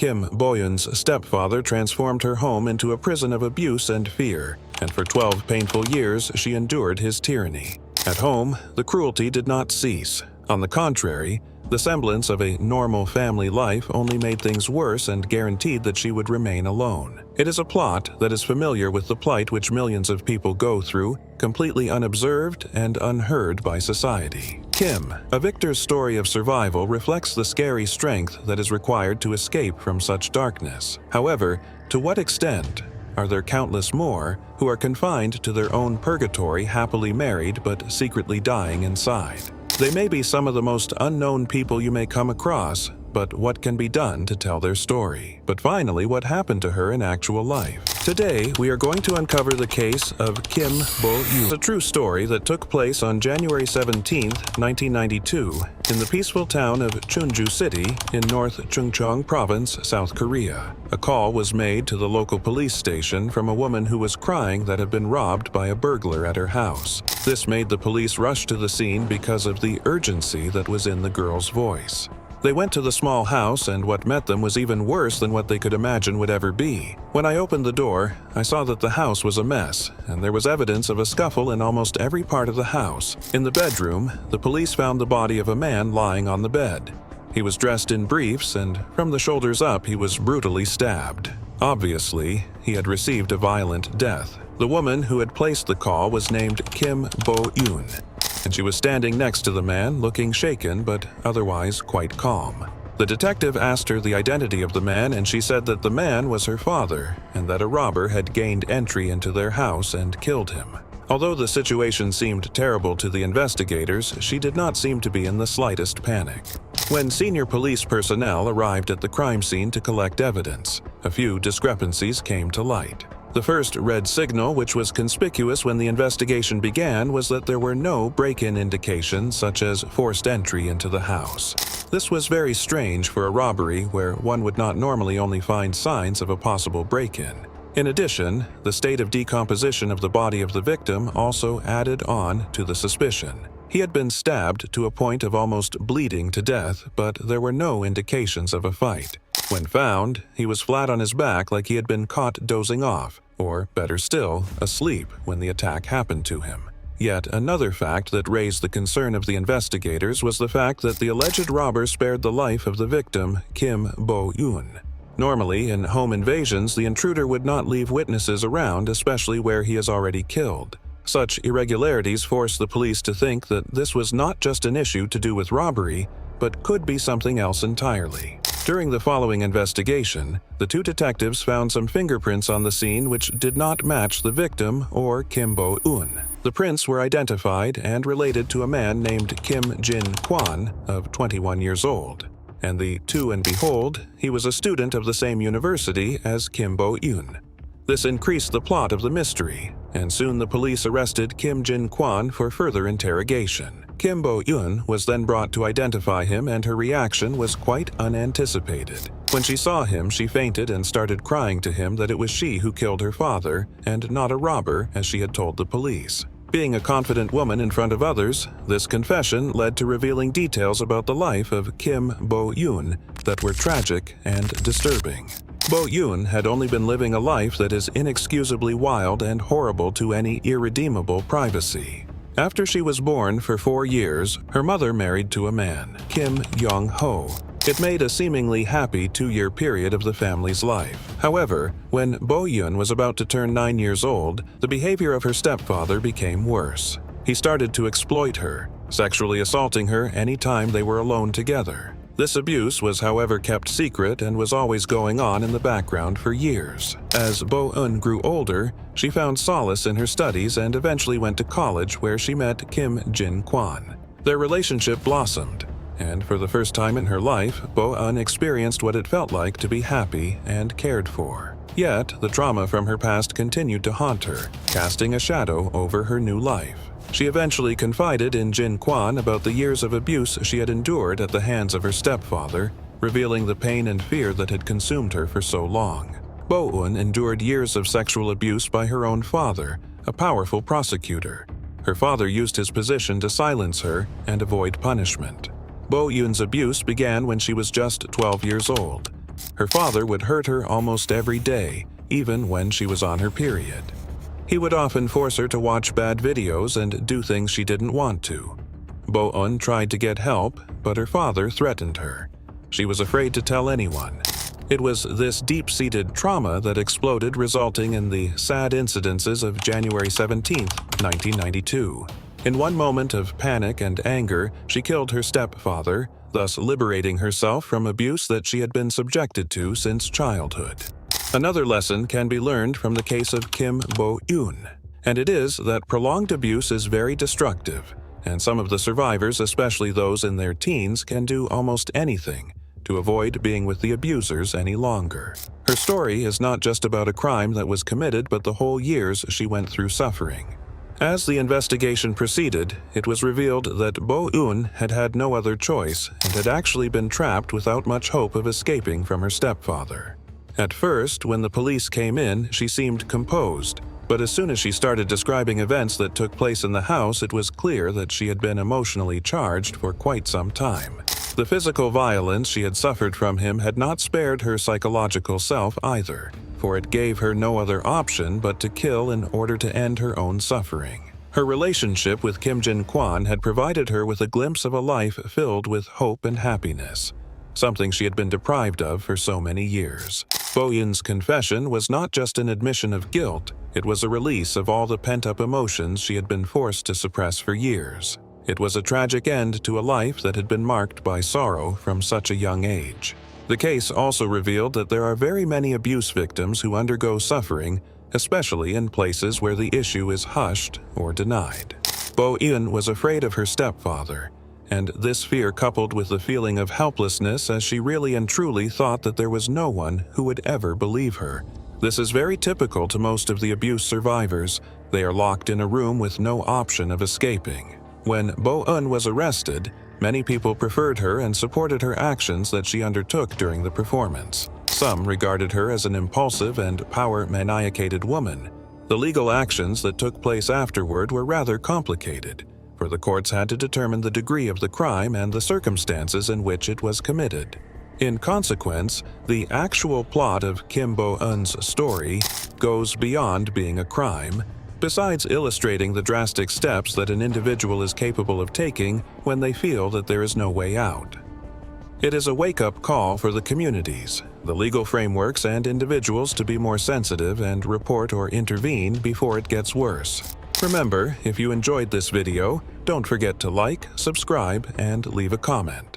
Kim Bo-eun's stepfather transformed her home into a prison of abuse and fear, and for 12 painful years she endured his tyranny. At home, the cruelty did not cease. On the contrary, the semblance of a normal family life only made things worse and guaranteed that she would remain alone. It is a plot that is familiar with the plight which millions of people go through, completely unobserved and unheard by society. Kim, a victor's story of survival, reflects the scary strength that is required to escape from such darkness. However, to what extent are there countless more who are confined to their own purgatory, happily married but secretly dying inside? They may be some of the most unknown people you may come across, but what can be done to tell their story? But finally, what happened to her in actual life? Today, we are going to uncover the case of Kim Bo-eun, a true story that took place on January 17, 1992, in the peaceful town of Chunju City in North Chungcheong Province, South Korea. A call was made to the local police station from a woman who was crying that had been robbed by a burglar at her house. This made the police rush to the scene because of the urgency that was in the girl's voice. They went to the small house, and what met them was even worse than what they could imagine would ever be. When I opened the door, I saw that the house was a mess, and there was evidence of a scuffle in almost every part of the house. In the bedroom, the police found the body of a man lying on the bed. He was dressed in briefs, and from the shoulders up, he was brutally stabbed. Obviously, he had received a violent death. The woman who had placed the call was named Kim Bo-eun, and she was standing next to the man, looking shaken but otherwise quite calm. The detective asked her the identity of the man, and she said that the man was her father and that a robber had gained entry into their house and killed him. Although the situation seemed terrible to the investigators, she did not seem to be in the slightest panic. When senior police personnel arrived at the crime scene to collect evidence, a few discrepancies came to light. The first red signal, which was conspicuous when the investigation began, was that there were no break-in indications such as forced entry into the house. This was very strange for a robbery where one would not normally only find signs of a possible break-in. In addition, the state of decomposition of the body of the victim also added on to the suspicion. He had been stabbed to a point of almost bleeding to death, but there were no indications of a fight. When found, he was flat on his back like he had been caught dozing off, or better still, asleep when the attack happened to him. Yet another fact that raised the concern of the investigators was the fact that the alleged robber spared the life of the victim, Kim Bo-eun. Normally, in home invasions, the intruder would not leave witnesses around, especially where he is already killed. Such irregularities forced the police to think that this was not just an issue to do with robbery, but could be something else entirely. During the following investigation, the two detectives found some fingerprints on the scene which did not match the victim or Kim Bo-eun. The prints were identified and related to a man named Kim Jin-kwan of 21 years old. And and behold, he was a student of the same university as Kim Bo-eun. This increased the plot of the mystery, and soon the police arrested Kim Jin-kwan for further interrogation. Kim Bo-eun was then brought to identify him, and her reaction was quite unanticipated. When she saw him, she fainted and started crying to him that it was she who killed her father, and not a robber, as she had told the police. Being a confident woman in front of others, this confession led to revealing details about the life of Kim Bo-eun that were tragic and disturbing. Bo-eun had only been living a life that is inexcusably wild and horrible to any irredeemable privacy. After she was born for 4 years, her mother married to a man, Kim Yong-ho. It made a seemingly happy 2-year period of the family's life. However, when Bo-eun was about to turn 9 years old, the behavior of her stepfather became worse. He started to exploit her, sexually assaulting her any time they were alone together. This abuse was, however, kept secret and was always going on in the background for years. As Bo-eun grew older, she found solace in her studies and eventually went to college, where she met Kim Jin-kwan. Their relationship blossomed, and for the first time in her life, Bo-eun experienced what it felt like to be happy and cared for. Yet, the trauma from her past continued to haunt her, casting a shadow over her new life. She eventually confided in Jin-kwan about the years of abuse she had endured at the hands of her stepfather, revealing the pain and fear that had consumed her for so long. Bo-eun endured years of sexual abuse by her own father, a powerful prosecutor. Her father used his position to silence her and avoid punishment. Bo-eun's abuse began when she was just 12 years old. Her father would hurt her almost every day, even when she was on her period. He would often force her to watch bad videos and do things she didn't want to. Bo-eun tried to get help, but her father threatened her. She was afraid to tell anyone. It was this deep-seated trauma that exploded, resulting in the sad incidences of January 17, 1992. In one moment of panic and anger, she killed her stepfather, thus liberating herself from abuse that she had been subjected to since childhood. Another lesson can be learned from the case of Kim Bo-eun, and it is that prolonged abuse is very destructive, and some of the survivors, especially those in their teens, can do almost anything to avoid being with the abusers any longer. Her story is not just about a crime that was committed, but the whole years she went through suffering. As the investigation proceeded, it was revealed that Bo-eun had had no other choice and had actually been trapped without much hope of escaping from her stepfather. At first, when the police came in, she seemed composed, but as soon as she started describing events that took place in the house, it was clear that she had been emotionally charged for quite some time. The physical violence she had suffered from him had not spared her psychological self either, for it gave her no other option but to kill in order to end her own suffering. Her relationship with Kim Jin-kwan had provided her with a glimpse of a life filled with hope and happiness, something she had been deprived of for so many years. Bo-eun's confession was not just an admission of guilt, it was a release of all the pent-up emotions she had been forced to suppress for years. It was a tragic end to a life that had been marked by sorrow from such a young age. The case also revealed that there are very many abuse victims who undergo suffering, especially in places where the issue is hushed or denied. Bo-eun was afraid of her stepfather, and this fear coupled with the feeling of helplessness as she really and truly thought that there was no one who would ever believe her. This is very typical to most of the abuse survivors. They are locked in a room with no option of escaping. When Bo-eun was arrested, many people preferred her and supported her actions that she undertook during the performance. Some regarded her as an impulsive and power-maniacated woman. The legal actions that took place afterward were rather complicated, for the courts had to determine the degree of the crime and the circumstances in which it was committed. In consequence, the actual plot of Kim Bo-eun's story goes beyond being a crime, besides illustrating the drastic steps that an individual is capable of taking when they feel that there is no way out. It is a wake-up call for the communities, the legal frameworks, and individuals to be more sensitive and report or intervene before it gets worse. Remember, if you enjoyed this video, don't forget to like, subscribe, and leave a comment.